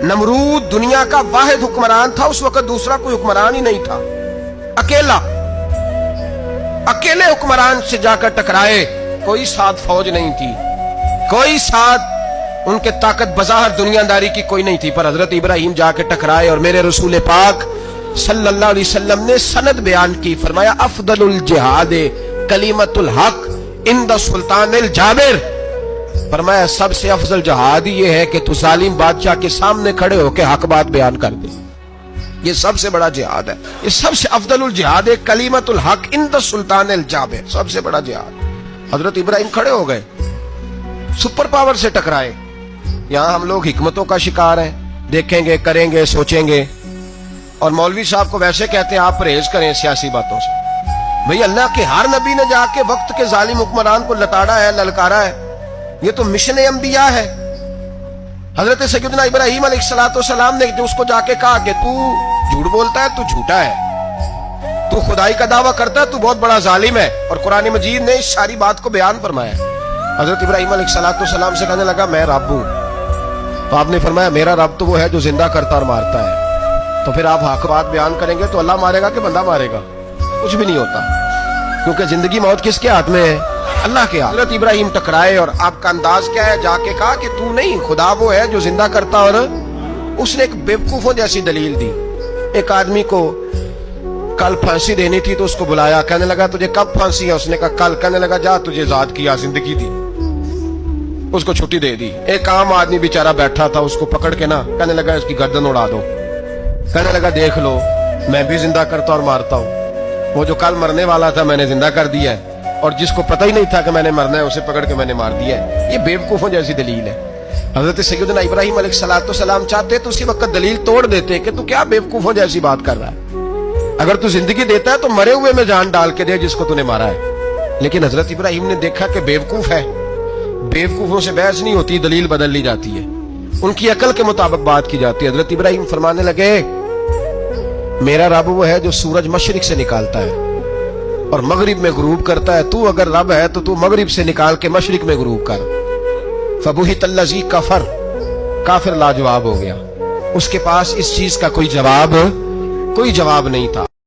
नमरूद दुनिया का वाहिद हुक्मरान था, उस वक्त दूसरा कोई हुक्मरान ही नहीं था, अकेले हुक्मरान से जाकर टकराए, कोई साथ फौज नहीं थी, कोई साथ उनके ताकत बज़ाहिर दुनियादारी की कोई नहीं थी, पर हजरत इब्राहिम जाके टकराए। और मेरे रसूल पाक सल्लल्लाहु अलैहि वसल्लम ने सनद बयान की, फरमाया अफदलुल जिहाद कलीमतुल हक इंद सुल्तानिल जाबिर, फरमाया सबसे अफजल जिहाद ये है कि तू जालिम बादशाह के सामने खड़े होकर हक बात बयान कर दे, ये सबसे बड़ा जिहाद है, ये सबसे अफदलुल जिहाद है कलीमतुल हक इंद सुल्तानिल जाबिर, सबसे बड़ा जिहाद। हजरत इब्राहिम खड़े हो गए, सुपर पावर से टकराए। यहां हम लोग हिकमतों का शिकार हैं, देखेंगे, करेंगे, सोचेंगे, और मौलवी साहब को वैसे कहते हैं आप परहेज करें सियासी बातों से। भाई अल्लाह के हर नबी ने जाके वक्त के जालिम हुक्मरान को लताड़ा है, ललकारा है, ये तो मिशन अंबिया है। हजरत सैयदना इब्राहिम अलैहिस्सलाम ने जो उसको जाके कहा कि तू झूठ बोलता है, तू झूठा है, तू खुदाई का दावा करता है, तू बहुत बड़ा जालिम है, और कुरान मजीद ने इस सारी बात को बयान फरमाया। हजरत इब्राहिम अलैहिस्सलाम से कहने लगा मैं रब हूं, तो आपने फरमाया मेरा रब तो वो है जो जिंदा करता और मारता है। तो फिर आप हक बात बयान करेंगे तो अल्लाह मारेगा कि बंदा मारेगा? कुछ भी नहीं होता, क्योंकि जिंदगी मौत किसके हाथ में है? अल्लाह के हाथ। हजरत इब्राहिम टकराए और आपका अंदाज क्या है? जाके कहा कि तू नहीं, खुदा वो है जो जिंदा करता। और उसने एक बेवकूफों जैसी दलील दी। एक आदमी को कल फांसी देनी थी तो उसको बुलाया, कहने लगा तुझे कब फांसी है? उसने कहा कल। कहने लगा जा तुझे आजाद किया, जिंदगी दी, उसको छुट्टी दे दी। एक आम आदमी बेचारा बैठा था, उसको पकड़ के ना कहने लगा इसकी गर्दन उड़ा दो। कहने लगा देख लो मैं भी जिंदा करता और मारता हूं, वो जो कल मरने वाला था मैंने जिंदा कर दिया है, और जिसको पता ही नहीं था कि मैंने मरना है उसे पकड़ के मैंने मार दिया है। ये बेवकूफों जैसी दलील है। हजरत सैयदना इब्राहिम अलैहिस्सलाम चाहते तो उसी वक्त दलील तोड़ देते कि तू क्या बेवकूफों जैसी बात कर रहा है, अगर तू जिंदगी देता है तो मरे हुए में जान डाल के दे जिसको तूने मारा है। लेकिन हजरत इब्राहिम ने देखा कि बेवकूफ है, बेवकूफों से बहस नहीं होती, दलील बदल ली जाती है, उनकी अकल के मुताबिक बात की जाती है। हजरत इब्राहिम फरमाने लगे मेरा रब वो है जो सूरज मशरिक से निकालता है और मगरिब में गुरूब करता है। तू अगर रब है तो तू मगरिब से निकाल के मशरिक में गुरूब कर। फबुहितल्लज़ी कफर, काफिर लाजवाब हो गया, उसके पास इस चीज का कोई जवाब नहीं था।